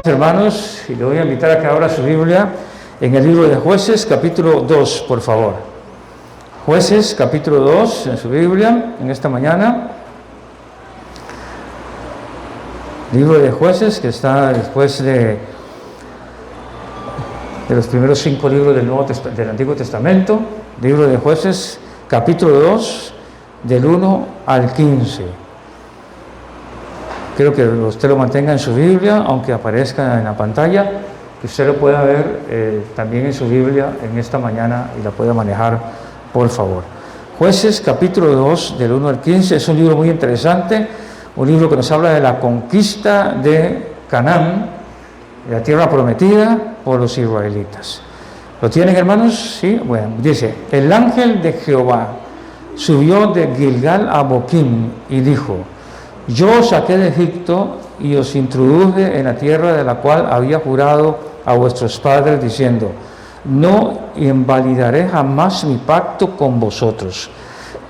Hermanos, y le voy a invitar a que abra su Biblia en el libro de Jueces, capítulo 2, por favor. Jueces, capítulo 2, en su Biblia, en esta mañana. Libro de Jueces, que está después de los primeros 5 libros del Antiguo Testamento. Libro de Jueces, capítulo 2, del 1 al 15. Quiero que usted lo mantenga en su Biblia, aunque aparezca en la pantalla, que usted lo pueda ver también en su Biblia en esta mañana y la pueda manejar, por favor. Jueces, capítulo 2, del 1 al 15, es un libro muy interesante, un libro que nos habla de la conquista de Canaán, de la tierra prometida por los israelitas. ¿Lo tienen, hermanos? Sí, bueno, dice: el ángel de Jehová subió de Gilgal a Boquim y dijo: yo os saqué de Egipto y os introduje en la tierra de la cual había jurado a vuestros padres, diciendo: no invalidaré jamás mi pacto con vosotros,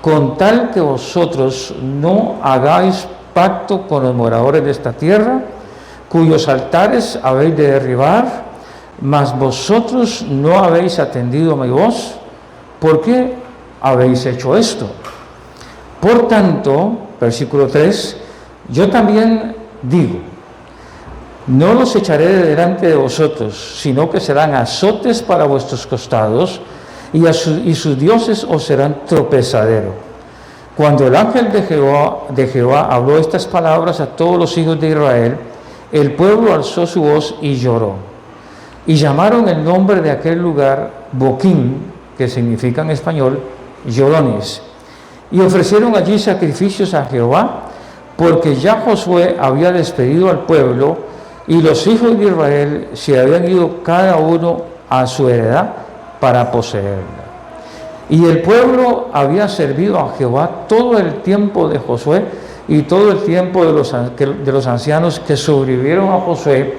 con tal que vosotros no hagáis pacto con los moradores de esta tierra, cuyos altares habéis de derribar, mas vosotros no habéis atendido a mi voz. ¿Por qué habéis hecho esto? Por tanto, versículo 3, yo también digo: no los echaré de delante de vosotros, sino que serán azotes para vuestros costados, y sus dioses os serán tropezadero. Cuando el ángel de Jehová habló estas palabras a todos los hijos de Israel, el pueblo alzó su voz y lloró. Y llamaron el nombre de aquel lugar Boquim, que significa en español llorones. Y ofrecieron allí sacrificios a Jehová, porque ya Josué había despedido al pueblo, y los hijos de Israel se habían ido cada uno a su heredad para poseerla. Y el pueblo había servido a Jehová todo el tiempo de Josué y todo el tiempo de los ancianos que sobrevivieron a Josué,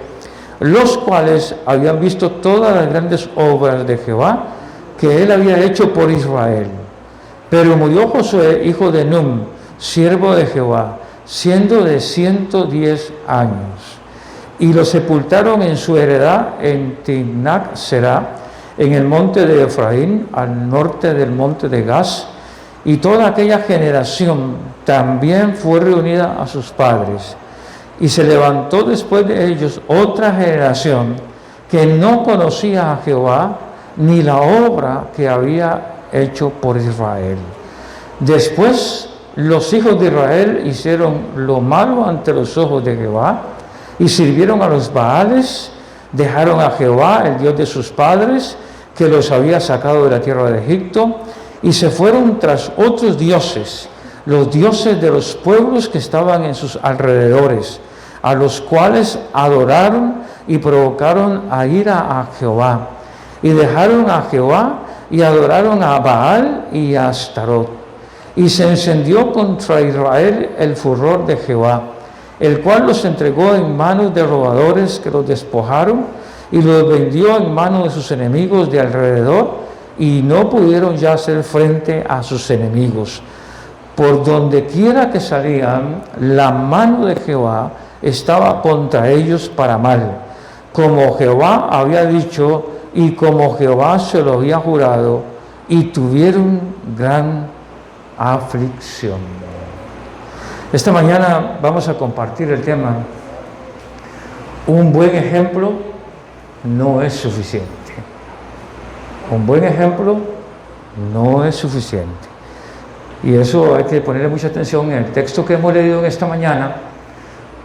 los cuales habían visto todas las grandes obras de Jehová que él había hecho por Israel. Pero murió Josué, hijo de Num, siervo de Jehová, siendo de 110 años. Y lo sepultaron en su heredad en Timnath-Serah, en el monte de Efraín, al norte del monte de Gaz. Y toda aquella generación también fue reunida a sus padres. Y se levantó después de ellos otra generación que no conocía a Jehová, ni la obra que había hecho por Israel. Después los hijos de Israel hicieron lo malo ante los ojos de Jehová y sirvieron a los Baales, dejaron a Jehová, el Dios de sus padres, que los había sacado de la tierra de Egipto, y se fueron tras otros dioses, los dioses de los pueblos que estaban en sus alrededores, a los cuales adoraron y provocaron a ira a Jehová, y dejaron a Jehová y adoraron a Baal y a Astarot. Y se encendió contra Israel el furor de Jehová, el cual los entregó en manos de robadores que los despojaron, y los vendió en manos de sus enemigos de alrededor, y no pudieron ya hacer frente a sus enemigos. Por donde quiera que salían, la mano de Jehová estaba contra ellos para mal, como Jehová había dicho y como Jehová se lo había jurado, y tuvieron gran aflicción. Esta mañana vamos a compartir el tema: un buen ejemplo no es suficiente. Un buen ejemplo no es suficiente. Y eso hay que ponerle mucha atención en el texto que hemos leído en esta mañana,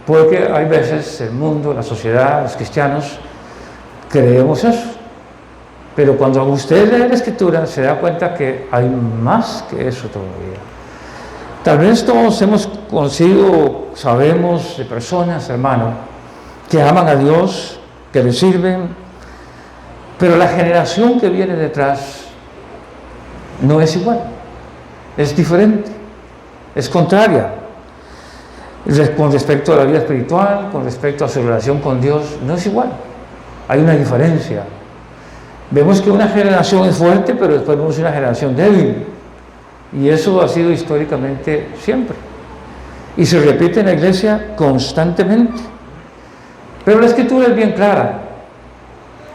porque hay veces el mundo, la sociedad, los cristianos creemos eso. Pero cuando usted lee la Escritura se da cuenta que hay más que eso todavía. Tal vez todos hemos conocido, sabemos de personas, hermano, que aman a Dios, que le sirven, pero la generación que viene detrás no es igual, es diferente, es contraria. Con respecto a la vida espiritual, con respecto a su relación con Dios, no es igual, hay una diferencia. Vemos que una generación es fuerte, pero después vemos una generación débil. Y eso ha sido históricamente siempre. Y se repite en la iglesia constantemente. Pero la Escritura es bien clara,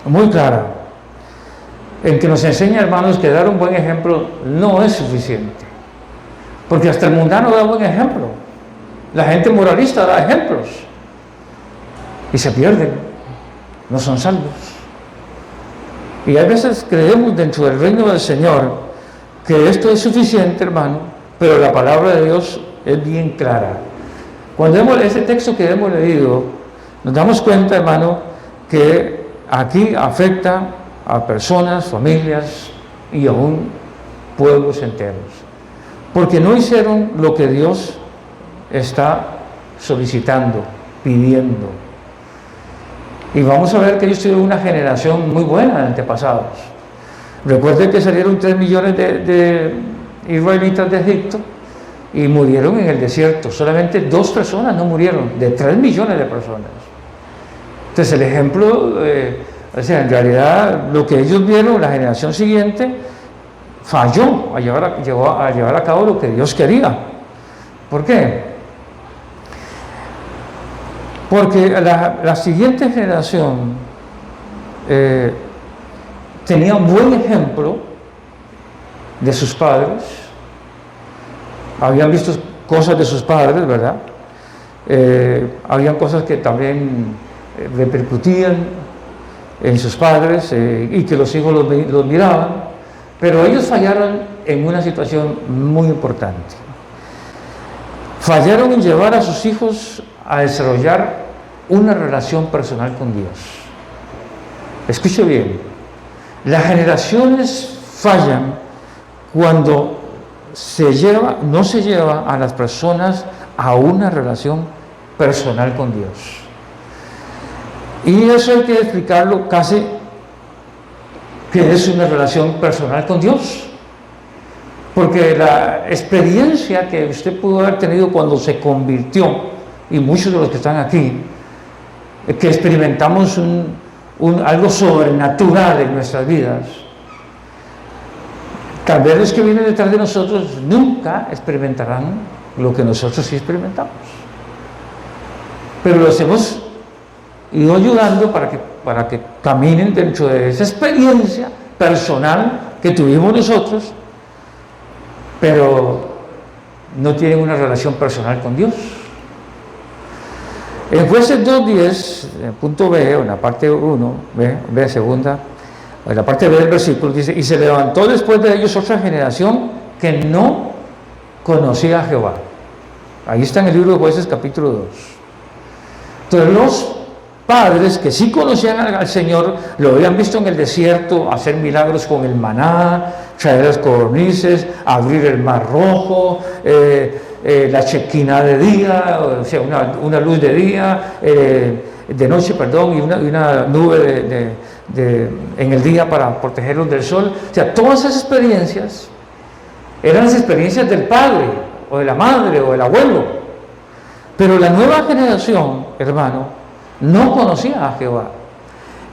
muy clara, en que nos enseña, hermanos, que dar un buen ejemplo no es suficiente, porque hasta el mundano da buen ejemplo, la gente moralista da ejemplos y se pierden, no son salvos. Y a veces creemos dentro del reino del Señor que esto es suficiente, hermano, pero la palabra de Dios es bien clara. Cuando vemos ese texto que hemos leído, nos damos cuenta, hermano, que aquí afecta a personas, familias y aún pueblos enteros, porque no hicieron lo que Dios está solicitando, pidiendo. Y vamos a ver que ellos tuvieron una generación muy buena de antepasados. Recuerden que salieron 3 millones de israelitas de Egipto y murieron en el desierto. Solamente 2 personas no murieron, de 3 millones de personas. Entonces el ejemplo, o sea, en realidad lo que ellos vieron, la generación siguiente, falló a llevar a cabo lo que Dios quería. ¿Por qué? Porque la siguiente generación tenía un buen ejemplo de sus padres, habían visto cosas de sus padres, ¿verdad? Habían cosas que también repercutían en sus padres y que los hijos los miraban, pero ellos fallaron en una situación muy importante. Fallaron en llevar a sus hijos a desarrollar una relación personal con Dios. Escuche bien, las generaciones fallan cuando no se lleva a las personas a una relación personal con Dios. Y eso hay que explicarlo casi que es una relación personal con Dios. Porque la experiencia que usted pudo haber tenido cuando se convirtió, y muchos de los que están aquí, que experimentamos algo sobrenatural en nuestras vidas, tal vez los que vienen detrás de nosotros nunca experimentarán lo que nosotros sí experimentamos. Pero los hemos ido ayudando para que caminen dentro de esa experiencia personal que tuvimos nosotros, pero no tienen una relación personal con Dios. En Jueces 2:10, en punto B, en la parte 1, B segunda, en la parte B del versículo dice: y se levantó después de ellos otra generación que no conocía a Jehová. Ahí está en el libro de Jueces capítulo 2. Entonces los padres que sí conocían al Señor, lo habían visto en el desierto, hacer milagros con el maná, traer las codornices, abrir el mar rojo, la chequina de día, o sea, una luz de día, de noche, perdón, y una nube en el día para protegerlos del sol. O sea, todas esas experiencias eran las experiencias del padre, o de la madre, o del abuelo. Pero la nueva generación, hermano, no conocía a Jehová.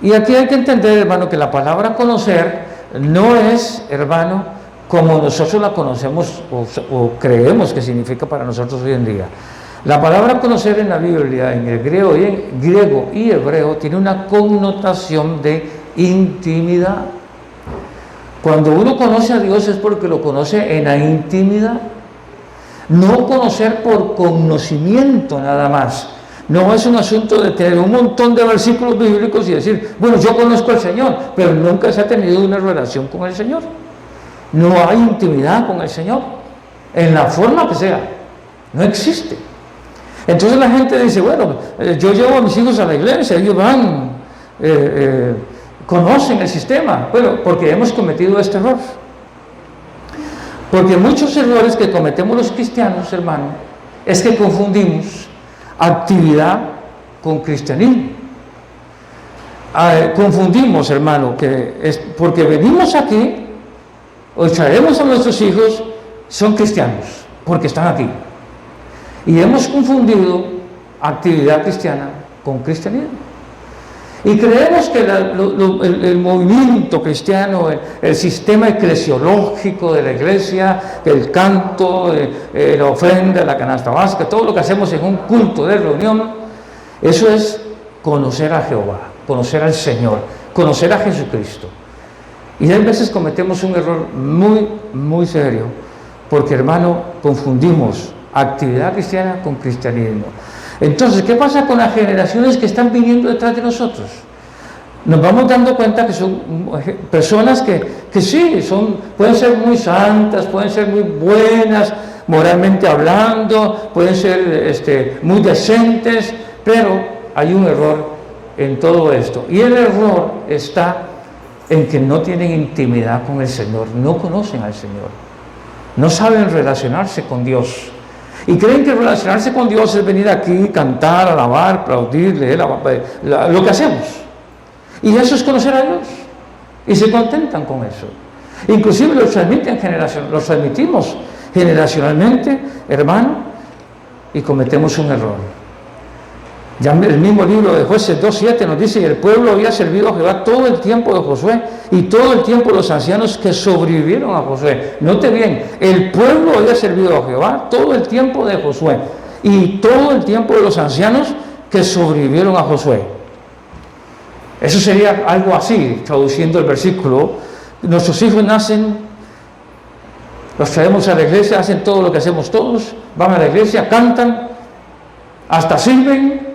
Y aquí hay que entender, hermano, que la palabra conocer no es, hermano, como nosotros la conocemos o creemos que significa para nosotros hoy en día. La palabra conocer en la Biblia, en el griego y hebreo, tiene una connotación de intimidad. Cuando uno conoce a Dios es porque lo conoce en la intimidad. No conocer por conocimiento nada más. No es un asunto de tener un montón de versículos bíblicos y decir, bueno, yo conozco al Señor, pero nunca se ha tenido una relación con el Señor. No hay intimidad con el Señor, en la forma que sea. No existe. Entonces la gente dice, bueno, yo llevo a mis hijos a la iglesia, ellos van, conocen el sistema. Bueno, porque hemos cometido este error. Porque muchos errores que cometemos los cristianos, hermano, es que confundimos actividad con cristianismo. Confundimos, hermano, que es porque venimos aquí o traemos a nuestros hijos, son cristianos, porque están aquí. Y hemos confundido actividad cristiana con cristianismo. Y creemos que el movimiento cristiano, el sistema eclesiológico de la iglesia, el canto, la ofrenda, la canasta básica, todo lo que hacemos en un culto de reunión, eso es conocer a Jehová, conocer al Señor, conocer a Jesucristo. Y hay veces cometemos un error muy, muy serio, porque, hermano, confundimos actividad cristiana con cristianismo. Entonces, ¿qué pasa con las generaciones que están viniendo detrás de nosotros? Nos vamos dando cuenta que son personas que sí, pueden ser muy santas, pueden ser muy buenas, moralmente hablando, pueden ser muy decentes, pero hay un error en todo esto. Y el error está en que no tienen intimidad con el Señor, no conocen al Señor, no saben relacionarse con Dios. Y creen que relacionarse con Dios es venir aquí, cantar, alabar, aplaudir, leer lo que hacemos. Y eso es conocer a Dios. Y se contentan con eso. Inclusive los transmitimos generacionalmente, hermano, y cometemos un error. Ya el mismo libro de Jueces 2:7 nos dice: y el pueblo había servido a Jehová todo el tiempo de Josué y todo el tiempo de los ancianos que sobrevivieron a Josué. Note bien, el pueblo había servido a Jehová todo el tiempo de Josué y todo el tiempo de los ancianos que sobrevivieron a Josué. Eso sería algo así, traduciendo el versículo. Nuestros hijos nacen, los traemos a la iglesia, hacen todo lo que hacemos todos, van a la iglesia, cantan, hasta sirven,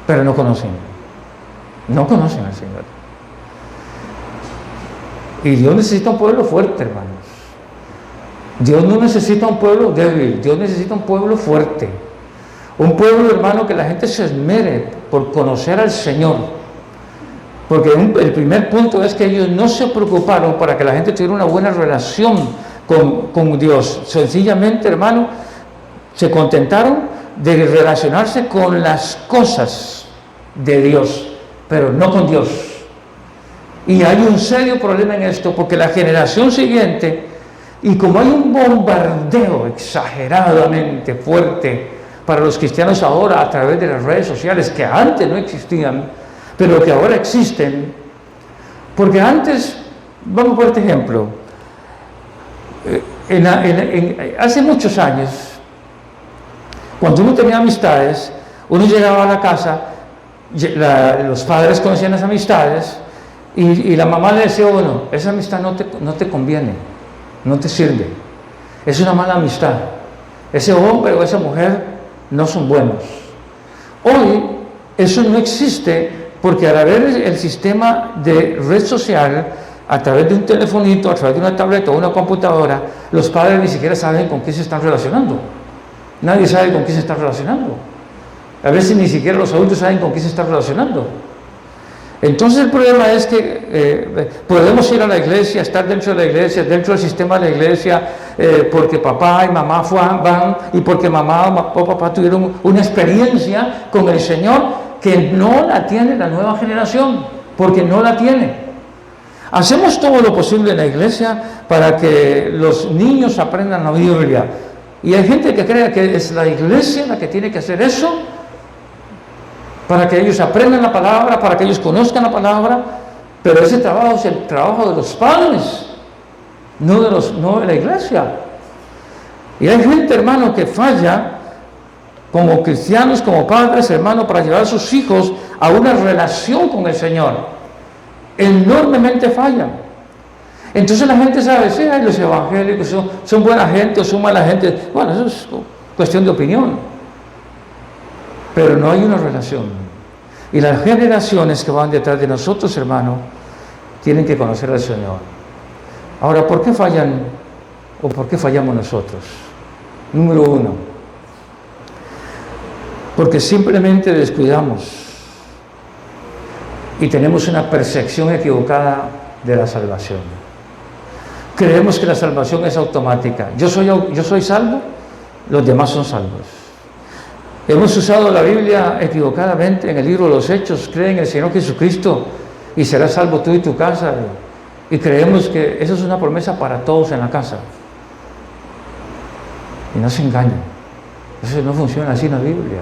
pero no conocen al Señor. Y Dios necesita un pueblo fuerte, hermanos. Dios no necesita un pueblo débil, Dios necesita un pueblo fuerte. Un pueblo, hermano, que la gente se esmere por conocer al Señor. Porque el primer punto es que ellos no se preocuparon para que la gente tuviera una buena relación con Dios. Sencillamente, hermano, se contentaron de relacionarse con las cosas de Dios, pero no con Dios. Y hay un serio problema en esto, porque la generación siguiente, y como hay un bombardeo exageradamente fuerte para los cristianos ahora a través de las redes sociales, que antes no existían, pero que ahora existen, porque antes, vamos por este ejemplo, hace muchos años, cuando uno tenía amistades, uno llegaba a la casa, los padres conocían las amistades, y la mamá le decía: bueno, esa amistad no te conviene, no te sirve, es una mala amistad, ese hombre o esa mujer no son buenos. Hoy eso no existe, porque al haber el sistema de red social, a través de un telefonito, a través de una tableta o una computadora, los padres ni siquiera saben con quién se están relacionando. Nadie sabe con quién se está relacionando. A veces ni siquiera los adultos saben con quién se está relacionando. Entonces el problema es que podemos ir a la iglesia, estar dentro de la iglesia, dentro del sistema de la iglesia, porque papá y mamá van, y porque mamá o papá tuvieron una experiencia con el Señor que no la tiene la nueva generación, porque no la tiene. Hacemos todo lo posible en la iglesia para que los niños aprendan la Biblia. Y hay gente que cree que es la iglesia la que tiene que hacer eso, para que ellos aprendan la palabra, para que ellos conozcan la palabra, pero ese trabajo es el trabajo de los padres, no de la iglesia. Y hay gente, hermano, que falla como cristianos, como padres, hermano, para llevar a sus hijos a una relación con el Señor. Enormemente fallan. Entonces la gente sabe: sí, los evangélicos son buena gente o son mala gente. Bueno, eso es cuestión de opinión, pero no hay una relación. Y las generaciones que van detrás de nosotros, hermano, tienen que conocer al Señor. Ahora, ¿por qué fallan o por qué fallamos nosotros? Número uno, porque simplemente descuidamos y tenemos una percepción equivocada de la salvación. Creemos que la salvación es automática. Yo soy salvo, los demás son salvos. Hemos usado la Biblia equivocadamente en el libro de los Hechos: cree en el Señor Jesucristo y serás salvo tú y tu casa. Y creemos que eso es una promesa para todos en la casa. Y no se engañen, eso no funciona así en la Biblia.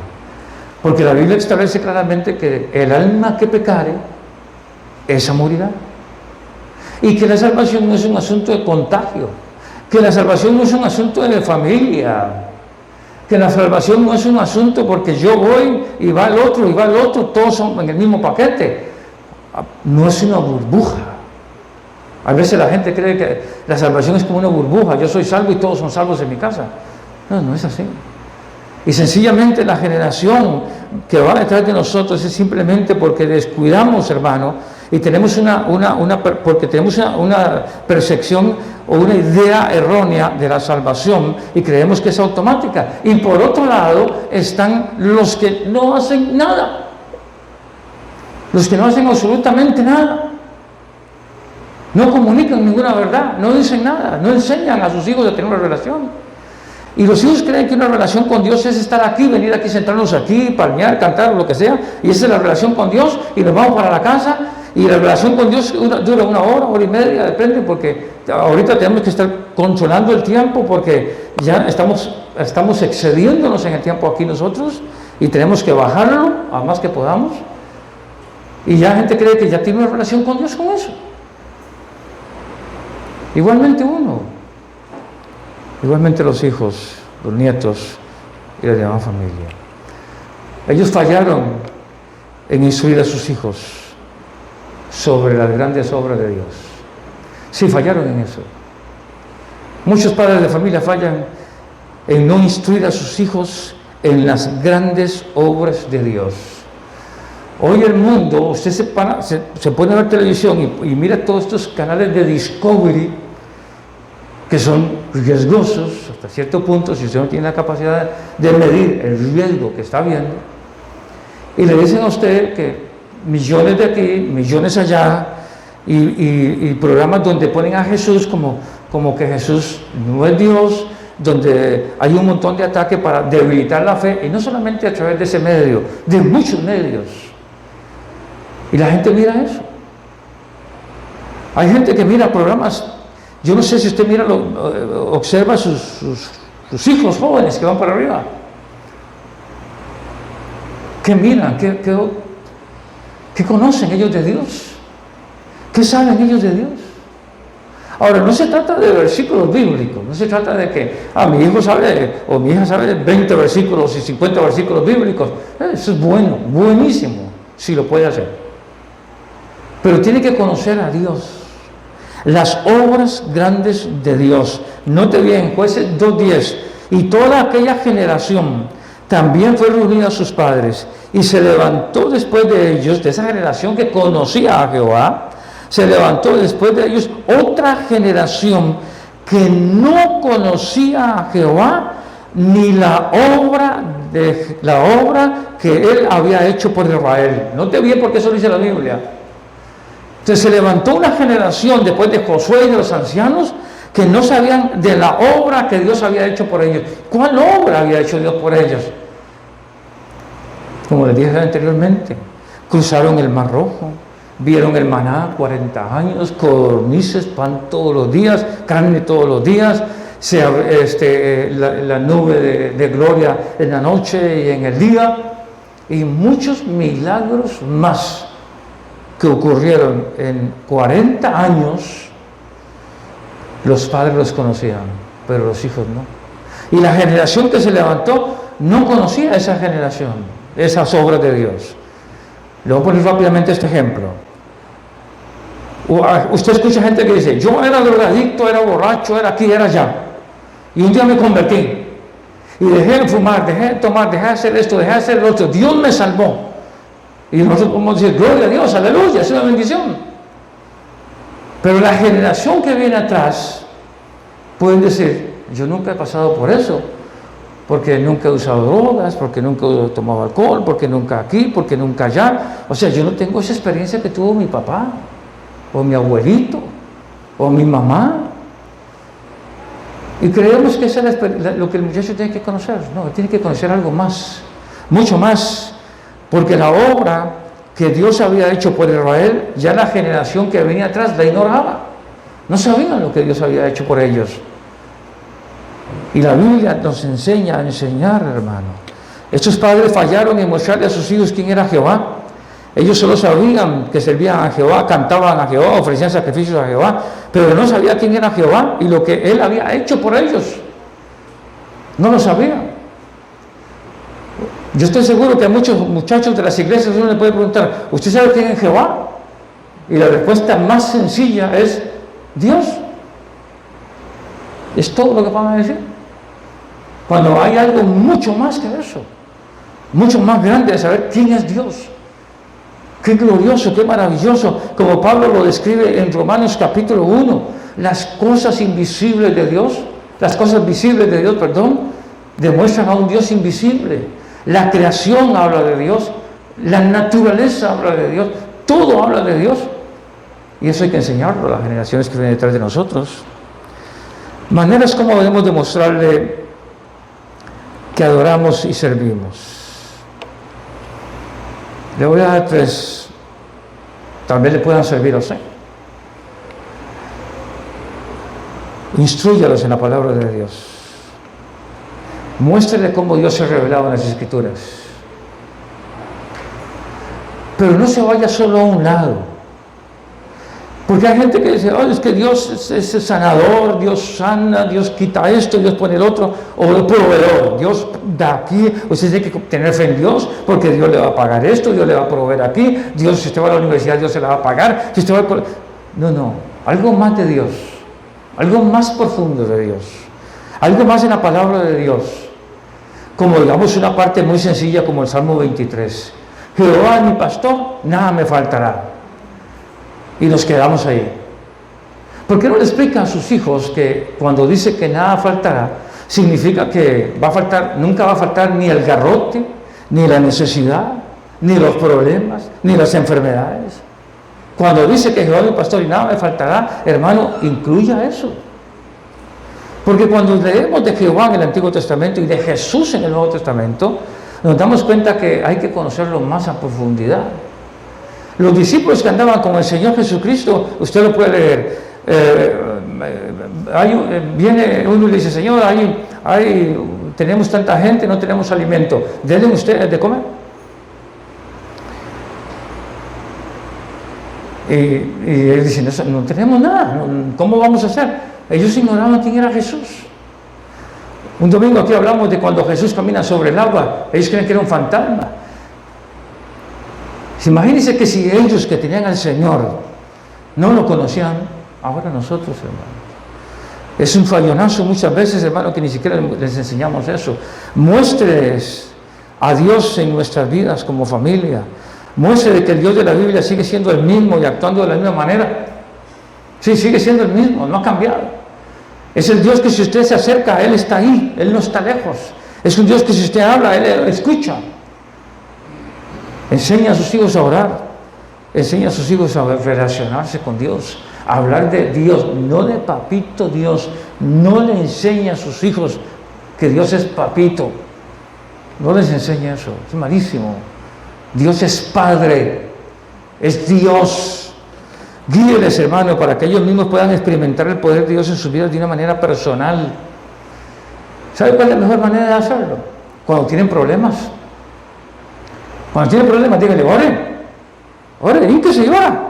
Porque la Biblia establece claramente que el alma que pecare, esa morirá. Y que la salvación no es un asunto de contagio, que la salvación no es un asunto de familia, que la salvación no es un asunto porque yo voy y va el otro, todos son en el mismo paquete. No es una burbuja. A veces la gente cree que la salvación es como una burbuja, yo soy salvo y todos son salvos en mi casa. No, no es así. Y sencillamente la generación que va detrás de nosotros es simplemente porque descuidamos, hermano, y tenemos porque tenemos una percepción o una idea errónea de la salvación y creemos que es automática. Y por otro lado están los que no hacen nada, los que no hacen absolutamente nada, no comunican ninguna verdad, no dicen nada, no enseñan a sus hijos a tener una relación. Y los hijos creen que una relación con Dios es estar aquí, venir aquí, sentarnos aquí, palmear, cantar, lo que sea, y esa es la relación con Dios, y nos vamos para la casa, y la relación con Dios dura 1 hora, 1 hora y media, depende, porque ahorita tenemos que estar controlando el tiempo, porque ya estamos excediéndonos en el tiempo aquí nosotros, y tenemos que bajarlo a más que podamos, y ya gente cree que ya tiene una relación con Dios con eso. Igualmente igualmente los hijos, los nietos y la demás familia. Ellos fallaron en instruir a sus hijos sobre las grandes obras de Dios. Sí, fallaron en eso. Muchos padres de familia fallan en no instruir a sus hijos en las grandes obras de Dios. Hoy el mundo, usted se pone a ver televisión y mira todos estos canales de Discovery que son riesgosos hasta cierto punto si usted no tiene la capacidad de medir el riesgo que está viendo, y le dicen a usted que millones de aquí, millones allá, y programas donde ponen a Jesús como que Jesús no es Dios, donde hay un montón de ataques para debilitar la fe, y no solamente a través de ese medio, de muchos medios, y la gente mira eso. Hay gente que mira programas. Yo no sé si usted observa sus hijos jóvenes que van para arriba. ¿Qué miran? ¿Qué conocen ellos de Dios? ¿Qué saben ellos de Dios? Ahora, no se trata de versículos bíblicos, no se trata de que mi hijo sabe o mi hija sabe 20 versículos y 50 versículos bíblicos. Eso es bueno, buenísimo, si lo puede hacer. Pero tiene que conocer a Dios. Las obras grandes de Dios. Note bien, Jueces 2:10. Y toda aquella generación también fue reunida a sus padres, y se levantó después de ellos, de esa generación que conocía a Jehová, se levantó después de ellos otra generación que no conocía a Jehová, ni la obra que él había hecho por Israel. Note bien porque eso dice la Biblia. Entonces se levantó una generación después de Josué y de los ancianos que no sabían de la obra que Dios había hecho por ellos. ¿Cuál obra había hecho Dios por ellos? Como les dije anteriormente, cruzaron el Mar Rojo, vieron el maná 40 años, codornices, pan todos los días, carne todos los días, la nube de gloria en la noche y en el día, y muchos milagros más que ocurrieron en 40 años. Los padres los conocían, pero los hijos no. Y la generación que se levantó no conocía esa generación, esas obras de Dios. Le voy a poner rápidamente este ejemplo. Usted escucha gente que dice: yo era drogadicto, era borracho, era aquí, era allá, y un día me convertí y dejé de fumar, dejé de tomar, dejé de hacer esto, dejé de hacer lo otro, Dios me salvó. Y nosotros podemos decir: gloria a Dios, aleluya, es una bendición. Pero la generación que viene atrás pueden decir: yo nunca he pasado por eso, porque nunca he usado drogas, porque nunca he tomado alcohol, porque nunca aquí, porque nunca allá. O sea, yo no tengo esa experiencia que tuvo mi papá, o mi abuelito, o mi mamá. Y creemos que eso es lo que el muchacho tiene que conocer. No, tiene que conocer algo más, mucho más. Porque la obra que Dios había hecho por Israel, ya la generación que venía atrás la ignoraba. No sabían lo que Dios había hecho por ellos. Y la Biblia nos enseña a enseñar, hermano. Estos padres fallaron en mostrarle a sus hijos quién era Jehová. Ellos solo sabían que servían a Jehová, cantaban a Jehová, ofrecían sacrificios a Jehová, pero no sabían quién era Jehová y lo que Él había hecho por ellos. No lo sabían. Yo estoy seguro que a muchos muchachos de las iglesias uno le puede preguntar, ¿usted sabe quién es Jehová? Y la respuesta más sencilla es Dios. Es todo lo que van a decir. Cuando hay algo mucho más que eso, mucho más grande de saber quién es Dios. Qué glorioso, qué maravilloso, como Pablo lo describe en Romanos capítulo 1, las cosas invisibles de Dios, las cosas visibles de Dios, demuestran a un Dios invisible. La creación habla de Dios, la naturaleza habla de Dios, todo habla de Dios. Y eso hay que enseñarlo a las generaciones que vienen detrás de nosotros. Maneras como debemos demostrarle que adoramos y servimos. Le voy a dar 3, tal vez le puedan servir a usted. Instrúyalos en la palabra de Dios. Muéstrele cómo Dios se ha revelado en las Escrituras. Pero no se vaya solo a un lado. Porque hay gente que dice, oh, es que Dios es sanador, Dios sana, Dios quita esto, Dios pone el otro, o el proveedor, Dios da aquí, usted tiene que tener fe en Dios, porque Dios le va a pagar esto, Dios le va a proveer aquí, Dios, si usted va a la universidad, Dios se la va a pagar, si usted va a... No, algo más de Dios, algo más profundo de Dios, algo más en la palabra de Dios, como digamos una parte muy sencilla como el Salmo 23, Jehová es mi pastor, nada me faltará. Y nos quedamos ahí. ¿Por qué no le explican a sus hijos que cuando dice que nada faltará, significa que va a faltar, nunca va a faltar ni el garrote, ni la necesidad, ni los problemas, ni las enfermedades? Cuando dice que Jehová es mi pastor y nada me faltará, hermano, incluya eso. Porque cuando leemos de Jehová en el Antiguo Testamento y de Jesús en el Nuevo Testamento, nos damos cuenta que hay que conocerlo más a profundidad. Los discípulos que andaban con el Señor Jesucristo, usted lo puede leer, viene uno y le dice, Señor, tenemos tanta gente, no tenemos alimento, denle usted de comer. Y él dice, no tenemos nada, ¿cómo vamos a hacer? Ellos ignoraban quién era Jesús. Un domingo aquí hablamos de cuando Jesús camina sobre el agua, ellos creen que era un fantasma. Imagínense que si ellos que tenían al Señor no lo conocían, ahora nosotros, hermano. Es un fallonazo muchas veces, hermano, que ni siquiera les enseñamos eso. Muéstreles a Dios en nuestras vidas como familia. Muestre que el Dios de la Biblia sigue siendo el mismo y actuando de la misma manera. Sí, sigue siendo el mismo, no ha cambiado. Es el Dios que si usted se acerca a Él está ahí, Él no está lejos. Es un Dios que si usted habla, Él escucha. Enseña a sus hijos a orar, enseña a sus hijos a relacionarse con Dios, a hablar de Dios, no de papito Dios. No le enseña a sus hijos que Dios es papito, no les enseña eso, es malísimo. Dios es Padre, es Dios. Guíeles, hermano, para que ellos mismos puedan experimentar el poder de Dios en sus vidas de una manera personal. ¿Sabe cuál es la mejor manera de hacerlo? Cuando tienen problemas. Cuando tiene problemas, dígale, ore, hínquese y ora.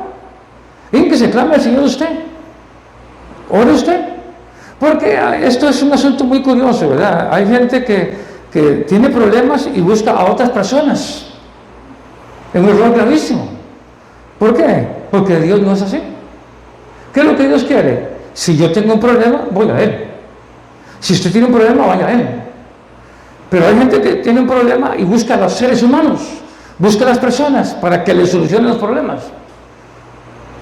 Hínquese, clame al Señor usted. Ore usted. Porque esto es un asunto muy curioso, ¿verdad? Hay gente que tiene problemas y busca a otras personas. Es un error gravísimo. ¿Por qué? Porque Dios no es así. ¿Qué es lo que Dios quiere? Si yo tengo un problema, voy a Él. Si usted tiene un problema, vaya a Él. Pero hay gente que tiene un problema y busca a los seres humanos. Busca a las personas para que le solucionen los problemas.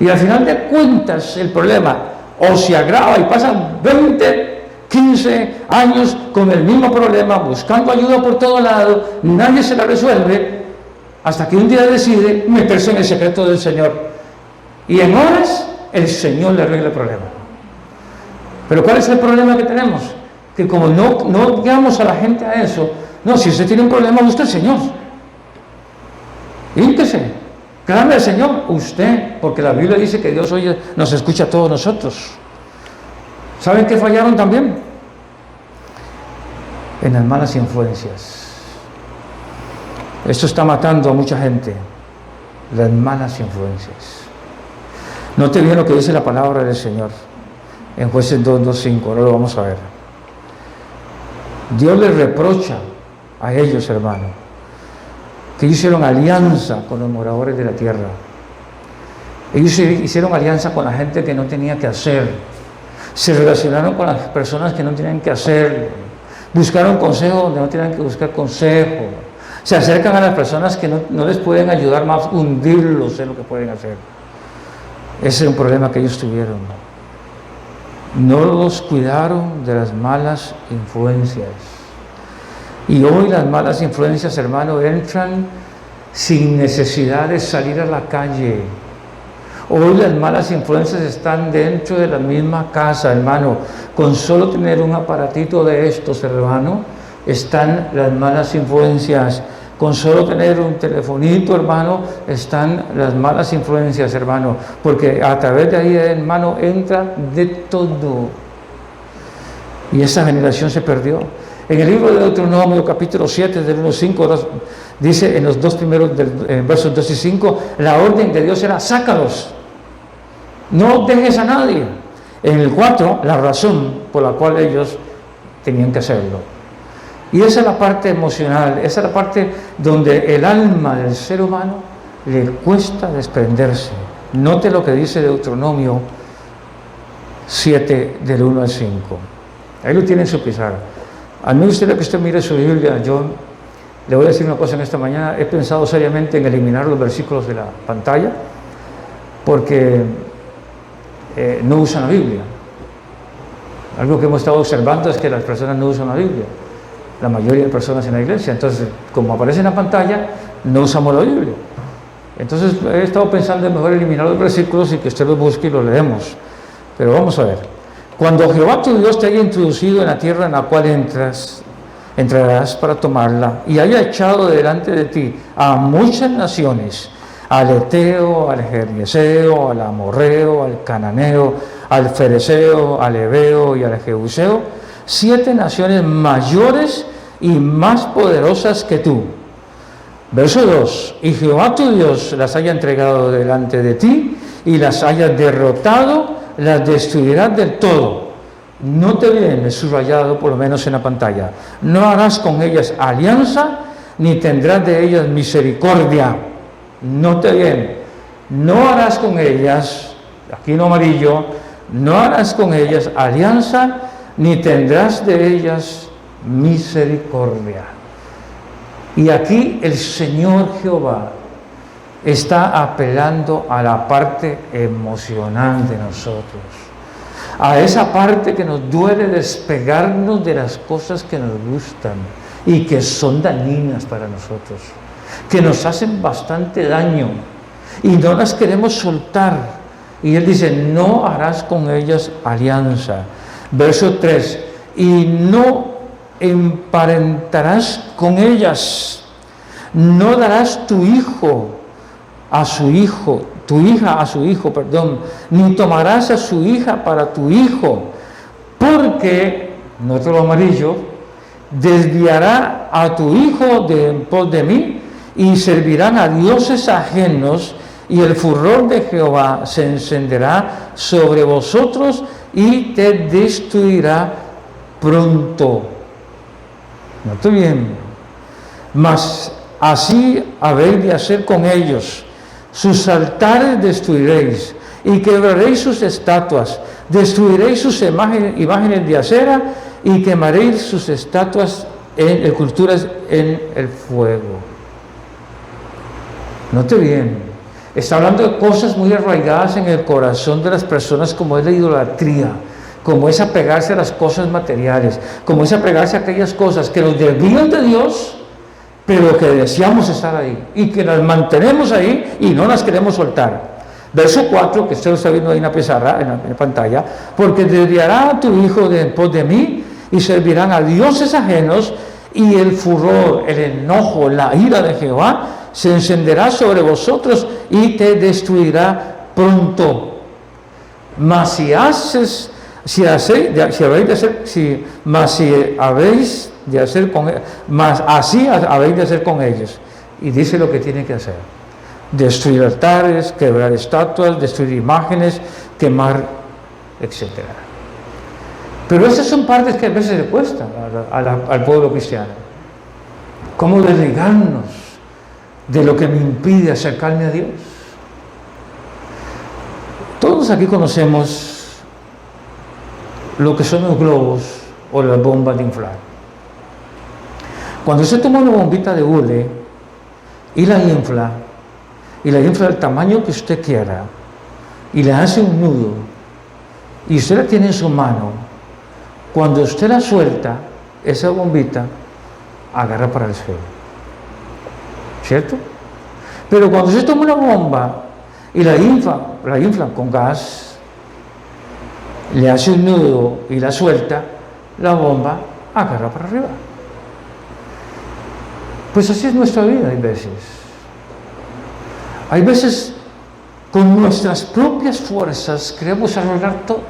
Y al final de cuentas el problema o se agrava y pasan 20, 15 años con el mismo problema, buscando ayuda por todo lado, nadie se la resuelve, hasta que un día decide meterse en el secreto del Señor. Y en horas el Señor le arregla el problema. Pero ¿cuál es el problema que tenemos? Que como no guiamos a la gente a eso, no, si usted tiene un problema, busque al Señor. Hínquese, clame al Señor, usted, porque la Biblia dice que Dios oye, nos escucha a todos nosotros. ¿Saben qué fallaron también? En las malas influencias. Esto está matando a mucha gente, las malas influencias. Note bien lo que dice la palabra del Señor en Jueces 2:5, ahora lo vamos a ver. Dios les reprocha a ellos, hermano, que ellos hicieron alianza con los moradores de la tierra. Ellos hicieron alianza con la gente que no tenía que hacer. Se relacionaron con las personas que no tenían que hacer. Buscaron consejo donde no tenían que buscar consejo. Se acercan a las personas que no les pueden ayudar más, hundirlos en lo que pueden hacer. Ese es un problema que ellos tuvieron. No los cuidaron de las malas influencias. Y hoy las malas influencias, hermano, entran sin necesidad de salir a la calle. Hoy las malas influencias están dentro de la misma casa, hermano. Con solo tener un aparatito de estos, hermano, están las malas influencias. Con solo tener un telefonito, hermano, están las malas influencias, hermano. Porque a través de ahí, hermano, entra de todo. Y esa generación se perdió. En el libro de Deuteronomio, capítulo 7, del 1 al 5, dice en los dos primeros versos 2 y 5, la orden de Dios era: sácalos, no dejes a nadie. En el 4, la razón por la cual ellos tenían que hacerlo. Y esa es la parte emocional, esa es la parte donde el alma del ser humano le cuesta desprenderse. Note lo que dice Deuteronomio 7, del 1 al 5. Ahí lo tiene en su pizarra. A mí me gustaría que usted mire su Biblia. Yo le voy a decir una cosa en esta mañana. He pensado seriamente en eliminar los versículos de la pantalla porque no usan la Biblia. Algo que hemos estado observando es que las personas no usan la Biblia, la mayoría de personas en la iglesia. Entonces, como aparece en la pantalla, no usamos la Biblia. Entonces he estado pensando en mejor eliminar los versículos y que usted los busque y los leemos. Pero vamos a ver. Cuando Jehová tu Dios te haya introducido en la tierra en la cual entrarás para tomarla, y haya echado delante de ti a muchas naciones, al Eteo, al Gergeseo, al Amorreo, al Cananeo, al Fereceo, al Heveo y al Jebuseo, 7 naciones mayores y más poderosas que tú. Verso 2, y Jehová tu Dios las haya entregado delante de ti y las haya derrotado, las destruirás del todo. No te viene subrayado, por lo menos en la pantalla. No harás con ellas alianza, ni tendrás de ellas misericordia. No te viene. No harás con ellas, aquí en amarillo, no harás con ellas alianza, ni tendrás de ellas misericordia. Y aquí el Señor Jehová está apelando a la parte emocional de nosotros, a esa parte que nos duele despegarnos de las cosas que nos gustan y que son dañinas para nosotros, que nos hacen bastante daño y no las queremos soltar. Y Él dice: no harás con ellas alianza. Verso 3, y no emparentarás con ellas, no darás tu hijo a su hijo, tu hija a su hijo, ni tomarás a su hija para tu hijo, porque, note lo amarillo, desviará a tu hijo de en pos de mí, y servirán a dioses ajenos, y el furor de Jehová se encenderá sobre vosotros y te destruirá pronto. Note bien, mas así habéis de hacer con ellos. Sus altares destruiréis y quebraréis sus estatuas, destruiréis sus imágenes de acera y quemaréis sus estatuas en esculturas en el fuego. Note bien, está hablando de cosas muy arraigadas en el corazón de las personas, como es la idolatría, como es apegarse a las cosas materiales, como es apegarse a aquellas cosas que nos desvían de Dios, pero que deseamos estar ahí y que las mantenemos ahí y no las queremos soltar. Verso 4, que usted lo está viendo ahí en la pizarra, en la pantalla: porque desviará a tu hijo de en pos de mí y servirán a dioses ajenos, y el furor, el enojo, la ira de Jehová se encenderá sobre vosotros y te destruirá pronto. Mas si así habéis de hacer con ellos. Y dice lo que tienen que hacer: destruir altares, quebrar estatuas, destruir imágenes, quemar, etc. Pero esas son partes que a veces le cuestan al pueblo cristiano. ¿Cómo desligarnos de lo que me impide acercarme a Dios. Todos aquí conocemos lo que son los globos o las bombas de inflar. Cuando usted toma una bombita de hule y la infla del tamaño que usted quiera, y le hace un nudo, y usted la tiene en su mano, cuando usted la suelta, esa bombita agarra para el suelo, ¿cierto? Pero cuando usted toma una bomba y la infla con gas, le hace un nudo y la suelta, la bomba agarra para arriba. Pues así es nuestra vida. Hay veces con nuestras propias fuerzas queremos arreglar todo,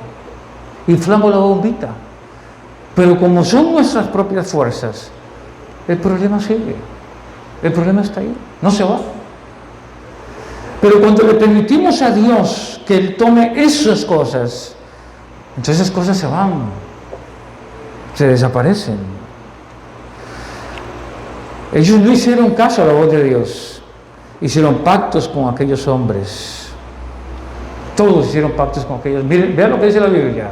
inflamos la bombita, pero como son nuestras propias fuerzas, el problema sigue, el problema está ahí, no se va. Pero cuando le permitimos a Dios que Él tome esas cosas, entonces esas cosas se van, se desaparecen. Ellos no hicieron caso a la voz de Dios, hicieron pactos con aquellos hombres. Todos hicieron pactos con aquellos. Miren, vean lo que dice la Biblia.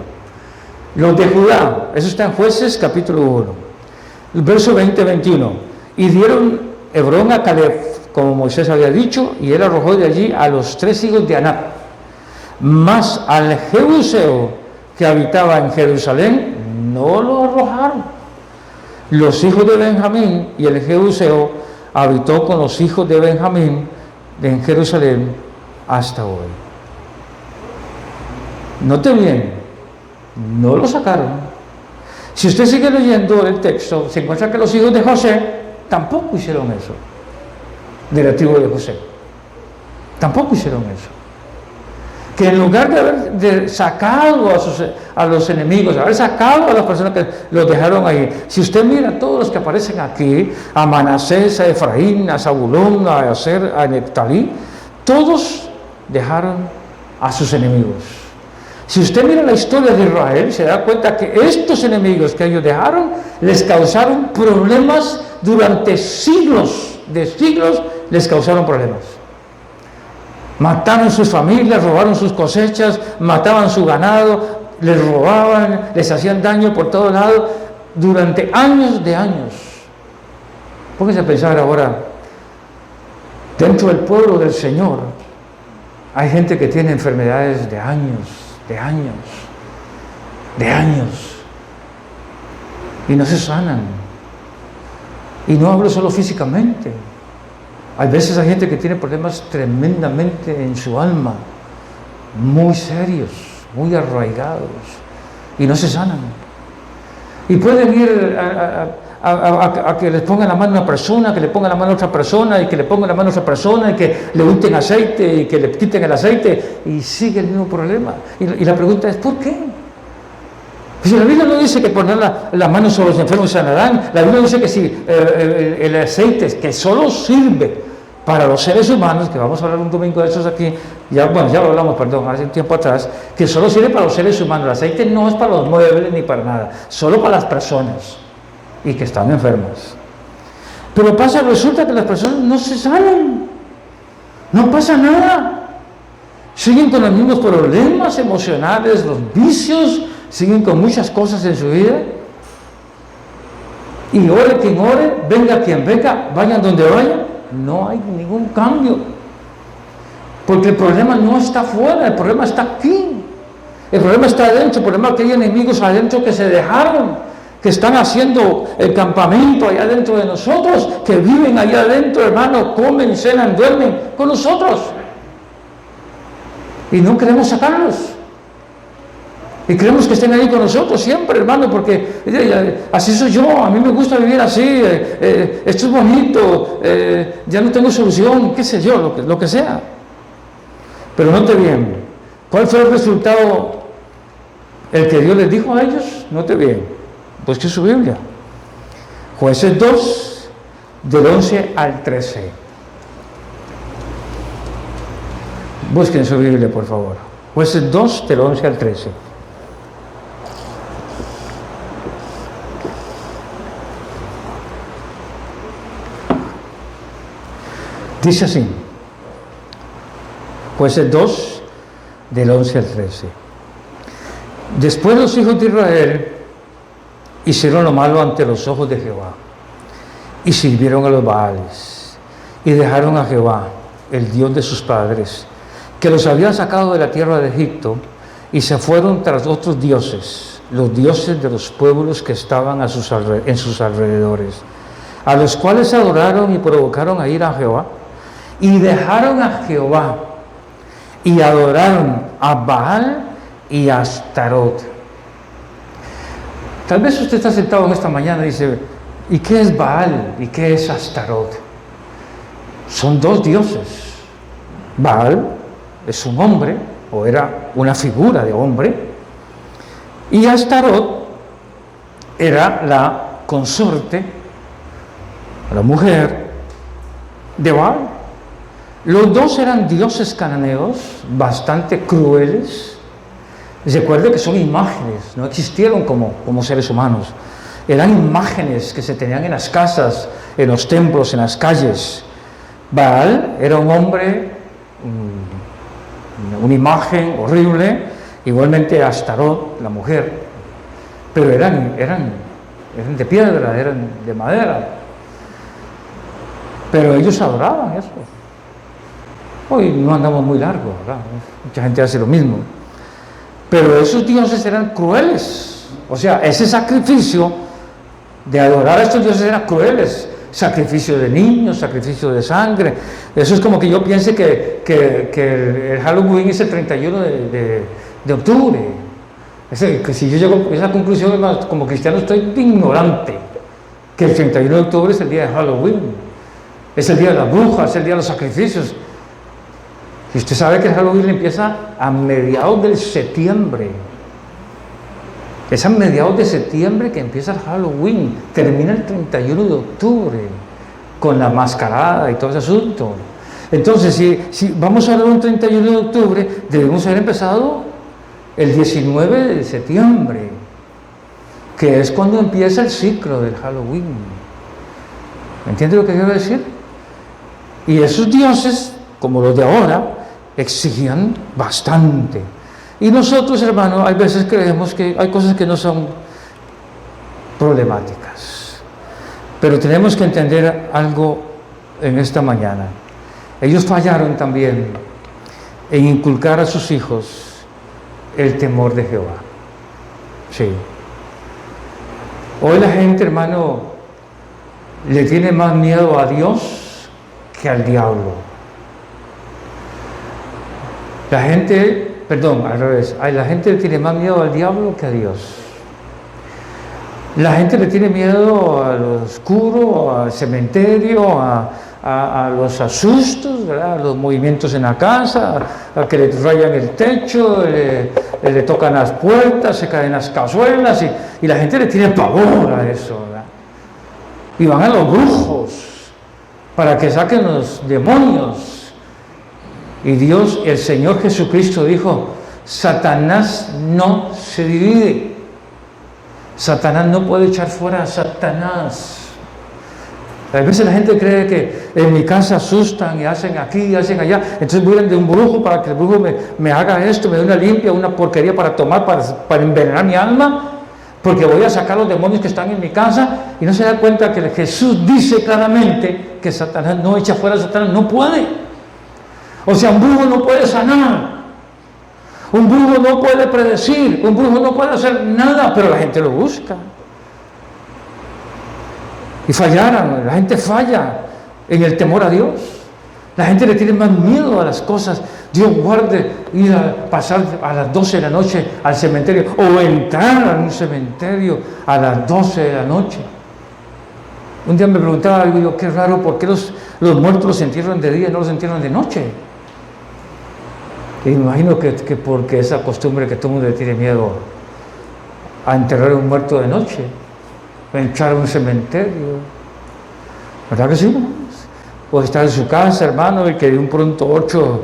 Los de Judá, eso está en Jueces capítulo 1, el verso 20-21. Y dieron Hebrón a Caleb, como Moisés había dicho, y él arrojó de allí a los 3 hijos de Anac. Mas al Jebuseo que habitaba en Jerusalén no lo arrojaron. Los hijos de Benjamín, y el Jebuseo habitó con los hijos de Benjamín en Jerusalén hasta hoy. Note bien, no lo sacaron. Si usted sigue leyendo el texto, se encuentra que los hijos de José tampoco hicieron eso, de la tribu de José. Tampoco hicieron eso. Que en lugar de haber sacado a los enemigos, haber sacado a las personas que los dejaron ahí, si usted mira todos los que aparecen aquí, a Manasés, a Efraín, a Zabulón, a Aser, a Neftalí, todos dejaron a sus enemigos. Si usted mira la historia de Israel, se da cuenta que estos enemigos que ellos dejaron les causaron problemas durante siglos, les causaron problemas. Mataron sus familias, robaron sus cosechas, mataban su ganado, les robaban, les hacían daño por todos lados durante años de años. Pónganse a pensar ahora, dentro del pueblo del Señor hay gente que tiene enfermedades de años, y no se sanan. Y no hablo solo físicamente. Hay veces hay gente que tiene problemas tremendamente en su alma, muy serios, muy arraigados, y no se sanan. Y pueden ir a que les pongan la mano a una persona, que le pongan la mano a otra persona, y que le pongan la mano a otra persona, y que le unten aceite, y que le quiten el aceite, y sigue el mismo problema. Y la pregunta es, ¿por qué? Pues la Biblia no dice que poner la mano sobre los enfermos sanarán. La Biblia dice que si el aceite, que solo sirve para los seres humanos, que vamos a hablar un domingo de esos aquí, ya lo hablamos, hace un tiempo atrás, que solo sirve para los seres humanos. El aceite no es para los muebles ni para nada, solo para las personas y que están enfermas. Pero resulta que las personas no se sanan, no pasa nada, siguen con los mismos problemas emocionales, los vicios, siguen con muchas cosas en su vida, y ore quien ore, venga quien venga, vayan donde vayan, no hay ningún cambio, porque el problema no está afuera, el problema está aquí, el problema está adentro. El problema es que hay enemigos adentro que se dejaron, que están haciendo el campamento allá adentro de nosotros, que viven allá adentro, hermano, comen, cenan, duermen con nosotros, y no queremos sacarlos. Y queremos que estén ahí con nosotros siempre, hermano, porque así soy yo, a mí me gusta vivir así, esto es bonito, ya no tengo solución, qué sé yo, lo que sea. Pero note bien, ¿cuál fue el resultado? El que Dios les dijo a ellos, note bien, busque su Biblia. Jueces 2, del 11 al 13. Busquen su Biblia, por favor. Jueces 2, del 11 al 13. Dice así, Jueces 2, del 11 al 13. Después los hijos de Israel hicieron lo malo ante los ojos de Jehová y sirvieron a los Baales y dejaron a Jehová, el Dios de sus padres, que los había sacado de la tierra de Egipto, y se fueron tras otros dioses, los dioses de los pueblos que estaban en sus alrededores, a los cuales adoraron y provocaron a ir a Jehová, y dejaron a Jehová y adoraron a Baal y a Astarot. Tal vez usted está sentado en esta mañana y dice, ¿y qué es Baal y qué es Astarot? Son dos dioses. Baal es un hombre, o era una figura de hombre, y Astarot era la consorte, la mujer de Baal. Los dos eran dioses cananeos bastante crueles. Recuerde que son imágenes, no existieron como seres humanos. Eran imágenes que se tenían en las casas, en los templos, en las calles. Baal era un hombre, una imagen horrible, igualmente Astarot, la mujer, pero eran de piedra, eran de madera, pero ellos adoraban eso. Hoy no andamos muy largo, ¿verdad? Mucha gente hace lo mismo, pero esos dioses eran crueles. O sea, ese sacrificio de adorar a estos dioses era crueles. Sacrificio de niños, sacrificio de sangre. Eso es como que yo piense que el Halloween es el 31 de octubre. Que si yo llego a esa conclusión, como cristiano estoy ignorante, que el 31 de octubre es el día de Halloween, es el día de las brujas, es el día de los sacrificios. Y usted sabe que el Halloween empieza a mediados de septiembre. Es a mediados de septiembre que empieza el Halloween, termina el 31 de octubre, con la mascarada y todo ese asunto. Entonces, si vamos a hablar un 31 de octubre, debemos haber empezado el 19 de septiembre, que es cuando empieza el ciclo del Halloween. ¿Me entiende lo que quiero decir? Y esos dioses, como los de ahora, exigían bastante. Y nosotros, hermanos, hay veces creemos que hay cosas que no son problemáticas. Pero tenemos que entender algo en esta mañana. Ellos fallaron también en inculcar a sus hijos el temor de Jehová. Sí. Hoy la gente, hermano, le tiene más miedo a Dios que al diablo. La gente... Perdón, al revés. La gente le tiene más miedo al diablo que a Dios. La gente le tiene miedo a lo oscuro, al cementerio, a los asustos, ¿verdad? A los movimientos en la casa, a que le rayan el techo, le tocan las puertas, se caen las cazuelas, y la gente le tiene pavor a eso, ¿verdad? Y van a los brujos para que saquen los demonios. Y Dios, el Señor Jesucristo dijo, Satanás no se divide. Satanás no puede echar fuera a Satanás. A veces la gente cree que en mi casa asustan y hacen aquí y hacen allá. Entonces voy de un brujo para que el brujo me haga esto, me dé una limpia, una porquería para tomar, para envenenar mi alma, porque voy a sacar los demonios que están en mi casa. Y no se da cuenta que Jesús dice claramente que Satanás no echa fuera a Satanás, no puede. O sea, un brujo no puede sanar, un brujo no puede predecir, un brujo no puede hacer nada, pero la gente lo busca. Y fallaron, la gente falla en el temor a Dios. La gente le tiene más miedo a las cosas. Dios guarde ir a pasar a las 12 de la noche al cementerio, o entrar a un cementerio a las 12 de la noche. Un día me preguntaba, digo yo, qué raro, ¿por qué los muertos los entierran de día y no los entierran de noche? Y me imagino que porque esa costumbre que todo el mundo le tiene miedo a enterrar a un muerto de noche, a entrar a un cementerio. ¿Verdad que sí? O estar en su casa, hermano, y que de un pronto 8,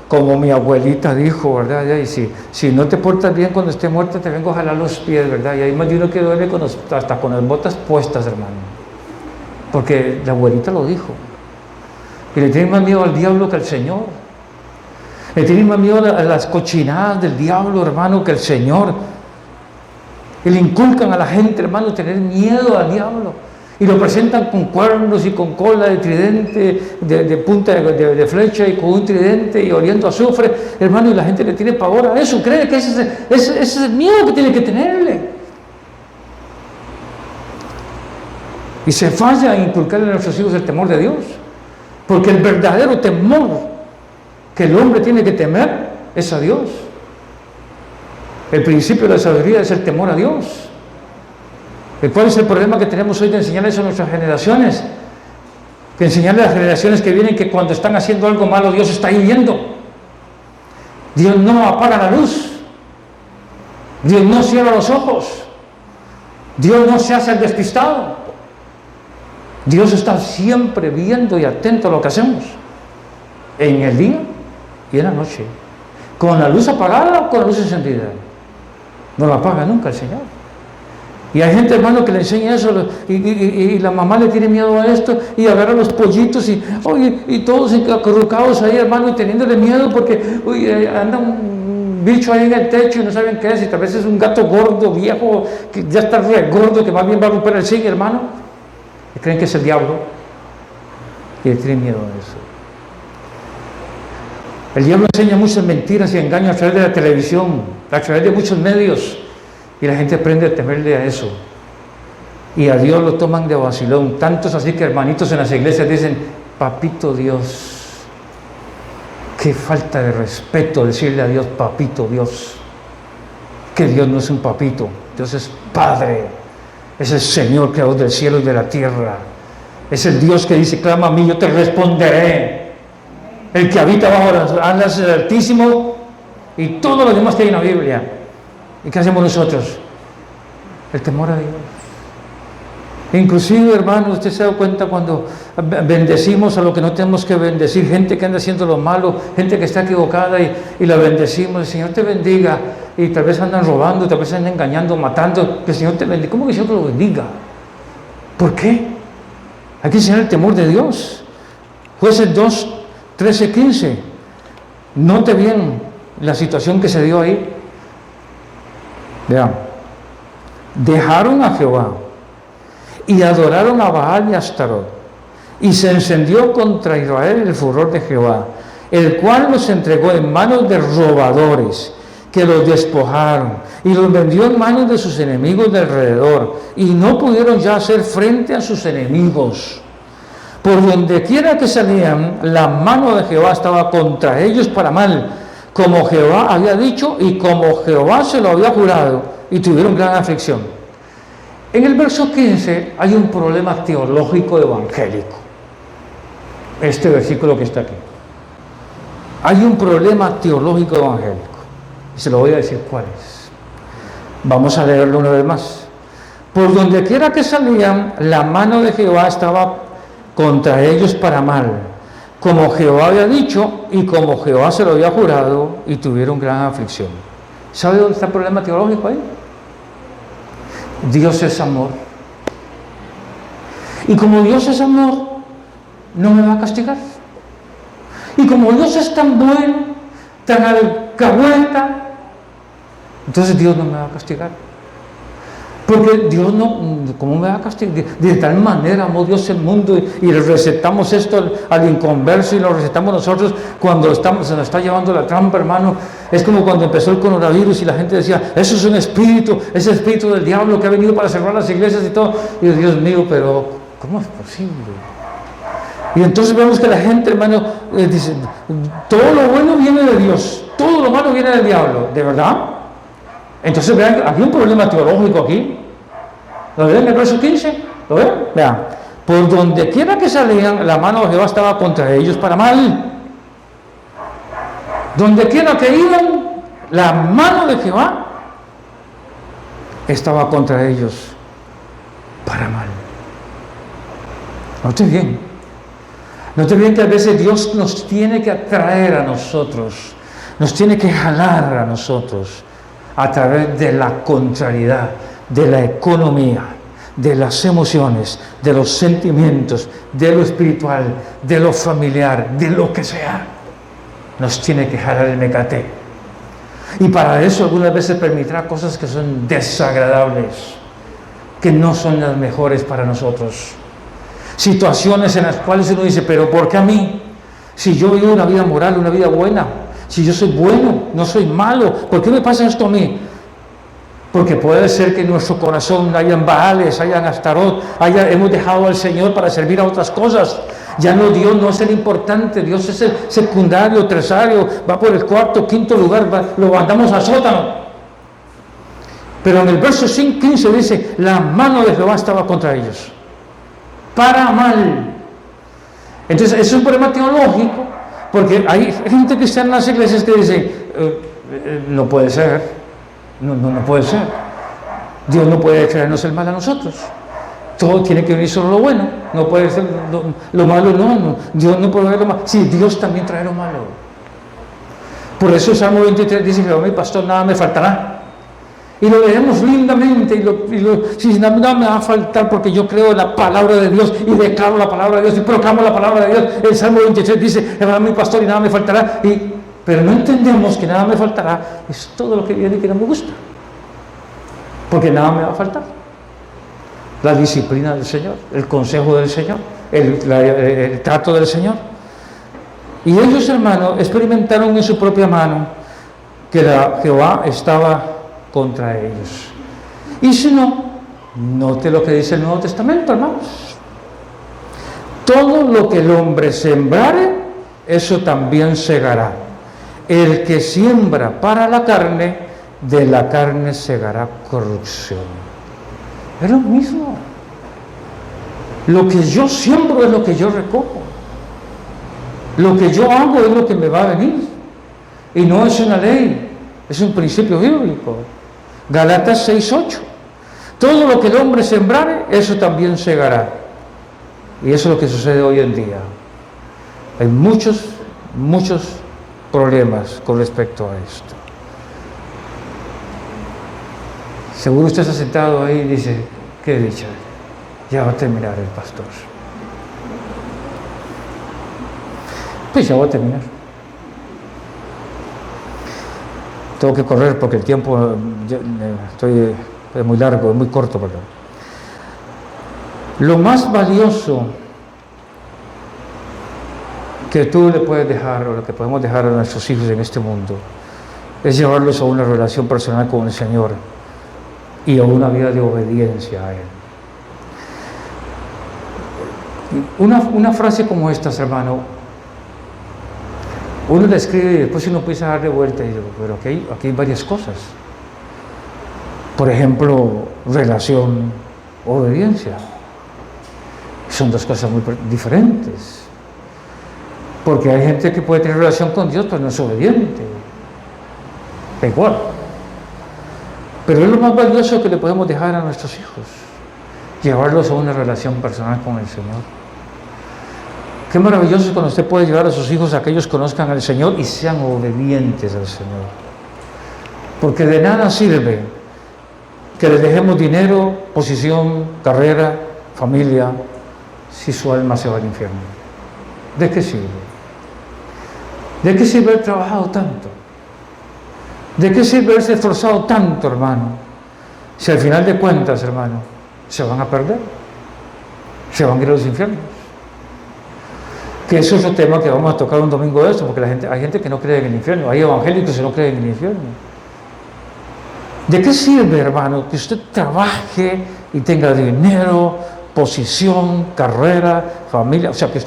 como mi abuelita dijo, ¿verdad? Y si no te portas bien cuando esté muerta, te vengo a jalar los pies, ¿verdad? Y hay más de uno que duele hasta con las botas puestas, hermano. Porque la abuelita lo dijo. Y le tienen más miedo al diablo que al Señor. Le tienen más miedo a las cochinadas del diablo, hermano, que al Señor. Y le inculcan a la gente, hermano, tener miedo al diablo. Y lo presentan con cuernos y con cola de tridente, de punta de flecha y con un tridente y oliendo a azufre, hermano, y la gente le tiene pavor a eso. Cree que ese es el miedo que tiene que tenerle. Y se falla en inculcarle a nuestros hijos el temor de Dios. Porque el verdadero temor que el hombre tiene que temer es a Dios. El principio de la sabiduría es el temor a Dios. ¿Cuál es el problema que tenemos hoy de enseñar eso a nuestras generaciones? Que enseñarle a las generaciones que vienen que cuando están haciendo algo malo, Dios está ahí viendo. Dios no apaga la luz. Dios no cierra los ojos. Dios no se hace el despistado. Dios está siempre viendo y atento a lo que hacemos. En el día y en la noche. Con la luz apagada o con la luz encendida. No la apaga nunca el Señor. Y hay gente, hermano, que le enseña eso y la mamá le tiene miedo a esto y agarra los pollitos y todos acurrucados ahí, hermano, y teniéndole miedo porque anda un bicho ahí en el techo y no saben qué es, y tal vez es un gato gordo, viejo, que ya está re gordo, que más bien va a romper el zinc, hermano. Y creen que es el diablo y le tienen miedo a eso. El diablo enseña muchas mentiras y engaños a través de la televisión, a través de muchos medios. Y la gente aprende a temerle a eso. Y a Dios lo toman de vacilón. Tantos así que hermanitos en las iglesias dicen, papito Dios. Qué falta de respeto decirle a Dios, papito Dios. Que Dios no es un papito. Dios es Padre. Es el Señor creador del cielo y de la tierra. Es el Dios que dice, clama a mí, yo te responderé. El que habita bajo las alas del Altísimo y todo lo demás que hay en la Biblia. ¿Y qué hacemos nosotros? El temor a Dios. Inclusive, hermano, usted se da cuenta cuando bendecimos a lo que no tenemos que bendecir, gente que anda haciendo lo malo, gente que está equivocada y la bendecimos, el Señor te bendiga, y tal vez andan robando, tal vez andan engañando, matando, que el Señor te bendiga. ¿Cómo que el Señor te lo bendiga? ¿Por qué? Hay que enseñar el temor de Dios. Jueces 2, 13, 15. Note bien la situación que se dio ahí. Vean, dejaron a Jehová y adoraron a Baal y a Astarot, y se encendió contra Israel el furor de Jehová, el cual los entregó en manos de robadores, que los despojaron, y los vendió en manos de sus enemigos de alrededor, y no pudieron ya hacer frente a sus enemigos. Por donde quiera que salían, la mano de Jehová estaba contra ellos para mal, como Jehová había dicho y como Jehová se lo había jurado, y tuvieron gran aflicción. En el verso 15 hay un problema teológico evangélico. Este versículo que está aquí. Hay un problema teológico evangélico. Y se lo voy a decir cuál es. Vamos a leerlo una vez más. Por donde quiera que salían, la mano de Jehová estaba contra ellos para mal, como Jehová había dicho y como Jehová se lo había jurado, y tuvieron gran aflicción. ¿Sabe dónde está el problema teológico ahí? Dios es amor. Y como Dios es amor, no me va a castigar. Y como Dios es tan bueno, tan alcahueta, entonces Dios no me va a castigar. Porque Dios no, ¿cómo me va a castigar? De tal manera amó Dios el mundo y le recetamos esto al inconverso y lo recetamos nosotros cuando se nos está llevando la trampa, hermano. Es como cuando empezó el coronavirus y la gente decía, eso es un espíritu, ese espíritu del diablo que ha venido para cerrar las iglesias y todo. Y yo, Dios mío, pero ¿cómo es posible? Y entonces vemos que la gente, hermano, dice, todo lo bueno viene de Dios, todo lo malo viene del diablo, ¿de verdad? Entonces vean, hay un problema teológico aquí. ¿Lo ven en el verso 15? ¿Lo ven? Vean, por donde quiera que salían, la mano de Jehová estaba contra ellos para mal. Donde quiera que iban, la mano de Jehová estaba contra ellos para mal. Note bien. Note bien que a veces Dios nos tiene que atraer a nosotros, nos tiene que jalar a nosotros a través de la contrariedad, de la economía, de las emociones, de los sentimientos, de lo espiritual, de lo familiar, de lo que sea, nos tiene que jalar el mecate. Y para eso algunas veces permitirá cosas que son desagradables, que no son las mejores para nosotros. Situaciones en las cuales uno dice, pero ¿por qué a mí? Si yo vivo una vida moral, una vida buena, si yo soy bueno, no soy malo, ¿por qué me pasa esto a mí? Porque puede ser que en nuestro corazón hayan Baales, hayan Astarot, hemos dejado al Señor para servir a otras cosas. Ya no, Dios no es el importante, Dios es el secundario, terciario, va por el cuarto, quinto lugar, lo mandamos al sótano. Pero en el verso 15 dice, la mano de Jehová estaba contra ellos, para mal. Entonces, es un problema teológico, porque hay gente cristiana en las iglesias que dice, no puede ser. No puede ser. Dios no puede traernos el mal a nosotros. Todo tiene que venir solo lo bueno. No puede ser lo malo, no. Dios no puede ver lo malo. Sí, Dios también trae lo malo. Por eso Salmo 23 dice, Jehová mi pastor, nada me faltará. Y lo leemos lindamente. Si nada me va a faltar porque yo creo en la palabra de Dios y declaro la palabra de Dios y proclamo la palabra de Dios. El Salmo 23 dice, Jehová mi pastor y nada me faltará. Pero no entendemos que nada me faltará, es todo lo que viene y que no me gusta. Porque nada me va a faltar. La disciplina del Señor, el consejo del Señor, el trato del Señor. Y ellos, hermanos, experimentaron en su propia mano que Jehová estaba contra ellos. Y si no, note lo que dice el Nuevo Testamento, hermanos. Todo lo que el hombre sembrare, eso también segará. El que siembra para la carne, de la carne segará corrupción. Es lo mismo. Lo que yo siembro es lo que yo recojo. Lo que yo hago es lo que me va a venir. Y no es una ley, es un principio bíblico. Galatas 6:8. Todo lo que el hombre sembrare, eso también segará. Y eso es lo que sucede hoy en día. Hay muchos problemas con respecto a esto. Seguro usted está sentado ahí y dice, qué dicha, ya va a terminar el pastor. Pues ya va a terminar. Tengo que correr porque el tiempo es muy largo, es muy corto, perdón. Lo más valioso que tú le puedes dejar, o lo que podemos dejar a nuestros hijos en este mundo, es llevarlos a una relación personal con el Señor y a una vida de obediencia a Él. Una frase como esta, hermano, uno la escribe y después uno empieza a darle vuelta y digo, pero aquí hay varias cosas. Por ejemplo, relación, obediencia. Son dos cosas muy diferentes. Porque hay gente que puede tener relación con Dios, pero no es obediente. Da igual. Pero es lo más valioso que le podemos dejar a nuestros hijos. Llevarlos a una relación personal con el Señor. Qué maravilloso es cuando usted puede llevar a sus hijos a que ellos conozcan al Señor y sean obedientes al Señor. Porque de nada sirve que les dejemos dinero, posición, carrera, familia, si su alma se va al infierno. ¿De qué sirve? ¿De qué sirve haber trabajado tanto? ¿De qué sirve haberse esforzado tanto, hermano? Si al final de cuentas, hermano, se van a perder, se van a ir a los infiernos. Que eso es otro tema que vamos a tocar un domingo de eso, porque hay gente que no cree en el infierno, hay evangélicos que no creen en el infierno. ¿De qué sirve, hermano, que usted trabaje y tenga dinero, posición, carrera, familia? O sea, que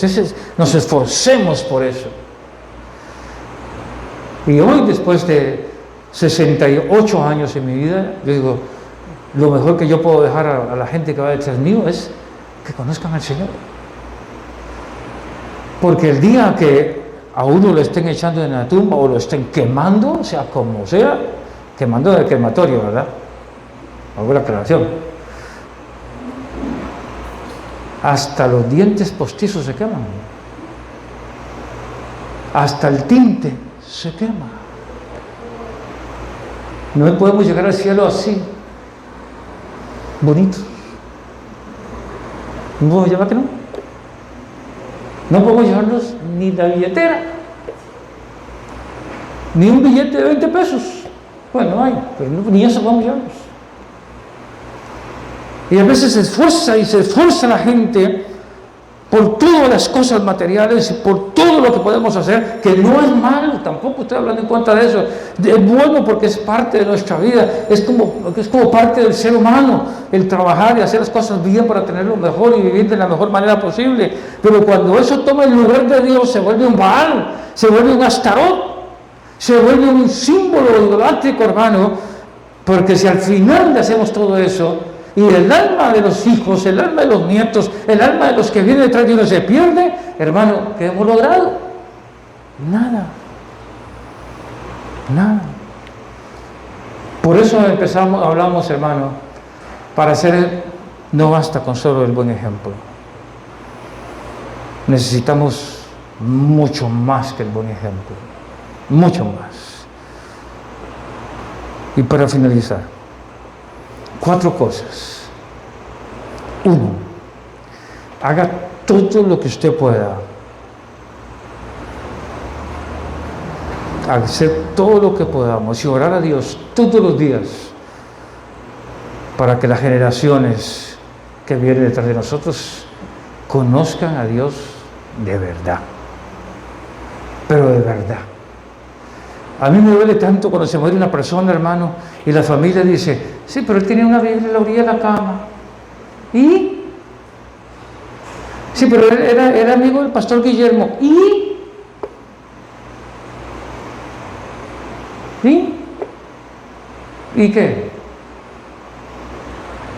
nos esforcemos por eso. Y hoy, después de 68 años en mi vida, yo digo, lo mejor que yo puedo dejar a la gente que va detrás mío es que conozcan al Señor. Porque el día que a uno lo estén echando en la tumba o lo estén quemando, o sea, como sea, quemando del crematorio, ¿verdad? Hago la aclaración. Hasta los dientes postizos se queman. Hasta el tinte se quema. No podemos llegar al cielo así, bonitos. ¿No podemos llevar que no? No podemos llevarnos ni la billetera, ni un billete de 20 pesos. Bueno, hay, pero ni eso podemos llevarnos. Y a veces se esfuerza la gente por todas las cosas materiales y por todo lo que podemos hacer, que no es malo, tampoco estoy hablando en contra de eso, es bueno porque es parte de nuestra vida, es como parte del ser humano, el trabajar y hacer las cosas bien para tener lo mejor y vivir de la mejor manera posible, pero cuando eso toma el lugar de Dios se vuelve un Baal, se vuelve un Astarot, se vuelve un símbolo idolátrico, hermano, porque si al final le hacemos todo eso, y el alma de los hijos, el alma de los nietos, el alma de los que vienen detrás de uno se pierde, hermano, ¿qué hemos logrado? Nada. Por eso hablamos, hermano, para hacer, no basta con solo el buen ejemplo. Necesitamos mucho más que el buen ejemplo, mucho más. Y para finalizar, 4 cosas. 1. Haga todo lo que usted pueda. Hacer todo lo que podamos y orar a Dios todos los días para que las generaciones que vienen detrás de nosotros conozcan a Dios de verdad. Pero de verdad. A mí me duele tanto cuando se muere una persona, hermano, y la familia dice, sí, pero él tenía una Biblia en la orilla de la cama. ¿Y? Sí, pero él era amigo del pastor Guillermo. ¿Y? ¿Sí? ¿Y qué?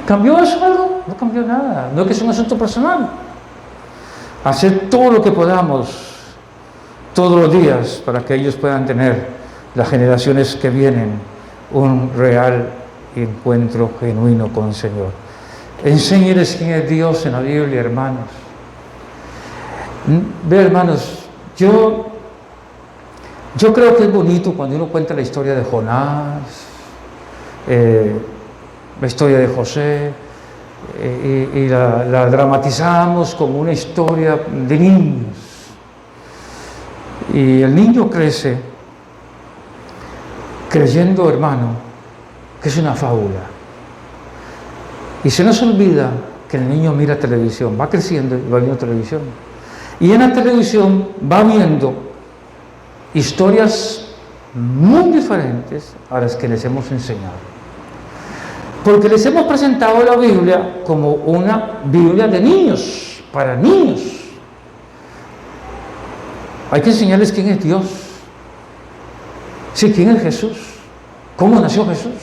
¿Cambió eso algo? No cambió nada. No es que sea un asunto personal. Hacer todo lo que podamos todos los días para que ellos puedan tener, las generaciones que vienen, un real encuentro genuino con el Señor. Enséñeles quién es Dios en la Biblia, hermanos. Ve, hermanos, yo creo que es bonito cuando uno cuenta la historia de Jonás, la historia de José, y la dramatizamos como una historia de niños. Y el niño crece creyendo, hermano, que es una fábula. Y se nos olvida que el niño mira televisión, va creciendo y va viendo televisión. Y en la televisión va viendo historias muy diferentes a las que les hemos enseñado. Porque les hemos presentado la Biblia como una Biblia de niños, para niños. Hay que enseñarles quién es Dios. Sí, quién es Jesús. ¿Cómo nació Jesús?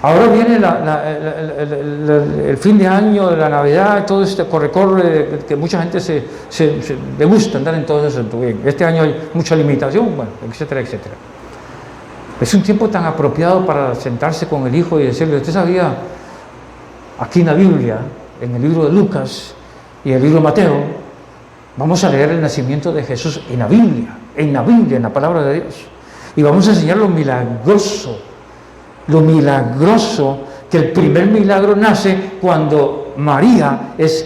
Ahora viene el fin de año, la Navidad, todo este corre-corre que mucha gente le gusta andar en todo eso. Este año hay mucha limitación, bueno, etcétera, etcétera. Es un tiempo tan apropiado para sentarse con el hijo y decirle, ¿usted sabía? Aquí en la Biblia, en el libro de Lucas y el libro de Mateo, vamos a leer el nacimiento de Jesús en la Biblia, en la palabra de Dios. Y vamos a enseñar lo milagroso que el primer milagro nace cuando María es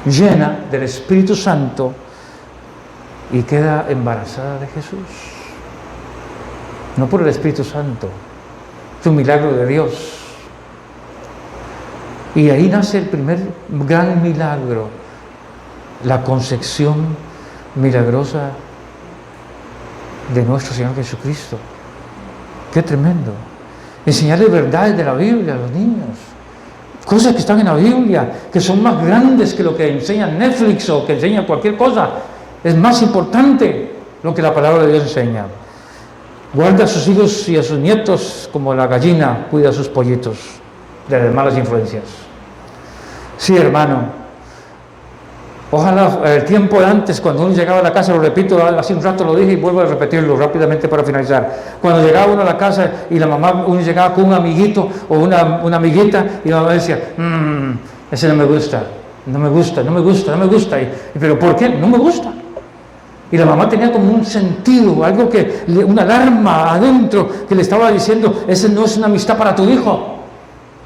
llena del Espíritu Santo y queda embarazada de Jesús. No por el Espíritu Santo, es un milagro de Dios. Y ahí nace el primer gran milagro, la concepción milagrosa de nuestro Señor Jesucristo. ¡Qué tremendo! Enseñarles verdades de la Biblia a los niños. Cosas que están en la Biblia, que son más grandes que lo que enseña Netflix o que enseña cualquier cosa. Es más importante lo que la palabra de Dios enseña. Guarda a sus hijos y a sus nietos como la gallina cuida a sus pollitos de las malas influencias. Sí, hermano. Ojalá el tiempo de antes, cuando uno llegaba a la casa, lo repito, hace un rato lo dije y vuelvo a repetirlo rápidamente para finalizar. Cuando llegaba uno a la casa y la mamá, uno llegaba con un amiguito o una amiguita y la mamá decía, ese no me gusta. ¿Pero por qué? No me gusta. Y la mamá tenía como un sentido, algo una alarma adentro que le estaba diciendo, esa no es una amistad para tu hijo.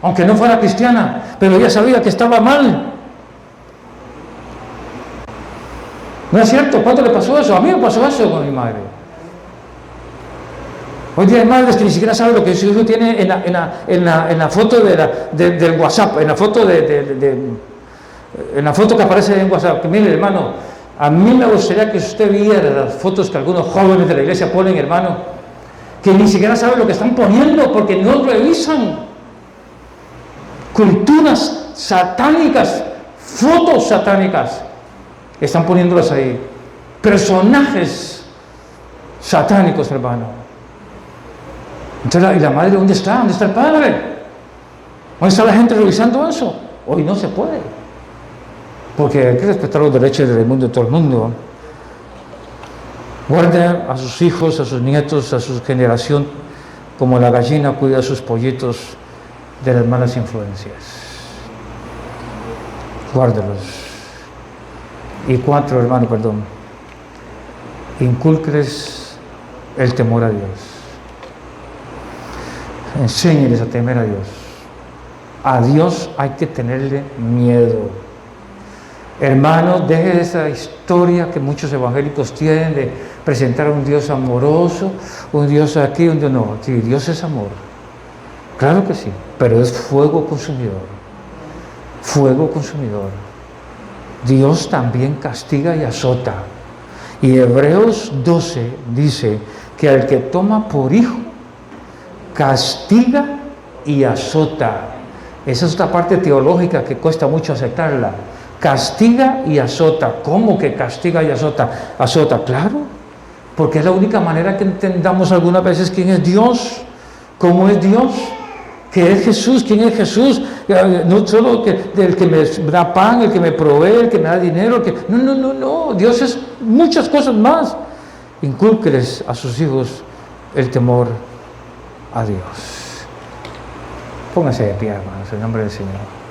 aunque no fuera cristiana, pero ella sabía que estaba mal. ¿No es cierto? ¿Cuánto le pasó eso? A mí me pasó eso con mi madre. Hoy día hay madres que ni siquiera saben lo que su hijo tiene en la foto del WhatsApp, en la foto en la foto que aparece en WhatsApp. Que mire, hermano, a mí me gustaría que usted viera las fotos que algunos jóvenes de la iglesia ponen, hermano, que ni siquiera saben lo que están poniendo porque no revisan. Culturas satánicas, fotos satánicas, están poniéndolas ahí. Personajes satánicos, hermano. Entonces, ¿y la madre dónde está? ¿Dónde está el padre? ¿Dónde está la gente revisando eso? Hoy no se puede. Porque hay que respetar los derechos del mundo de todo el mundo. Guarde a sus hijos, a sus nietos, a su generación, como la gallina cuida a sus pollitos de las malas influencias. Guárdelos. Y 4, hermano, perdón. Inculques el temor a Dios. Enséñeles a temer a Dios. A Dios hay que tenerle miedo. Hermanos, deje esa historia que muchos evangélicos tienen de presentar a un Dios amoroso, un Dios aquí, un Dios no. Sí, Dios es amor. Claro que sí, pero es fuego consumidor. Fuego consumidor. Dios también castiga y azota. Y Hebreos 12 dice que al que toma por hijo, castiga y azota. Esa es otra parte teológica que cuesta mucho aceptarla. Castiga y azota. ¿Cómo que castiga y azota? Azota, claro, porque es la única manera que entendamos algunas veces quién es Dios, cómo es Dios, qué es Jesús, quién es Jesús. No solo el que me da pan, el que me provee, el que me da dinero, no. Dios es muchas cosas más. Incúlqueles a sus hijos el temor a Dios. Pónganse de pie, hermanos, en nombre del Señor.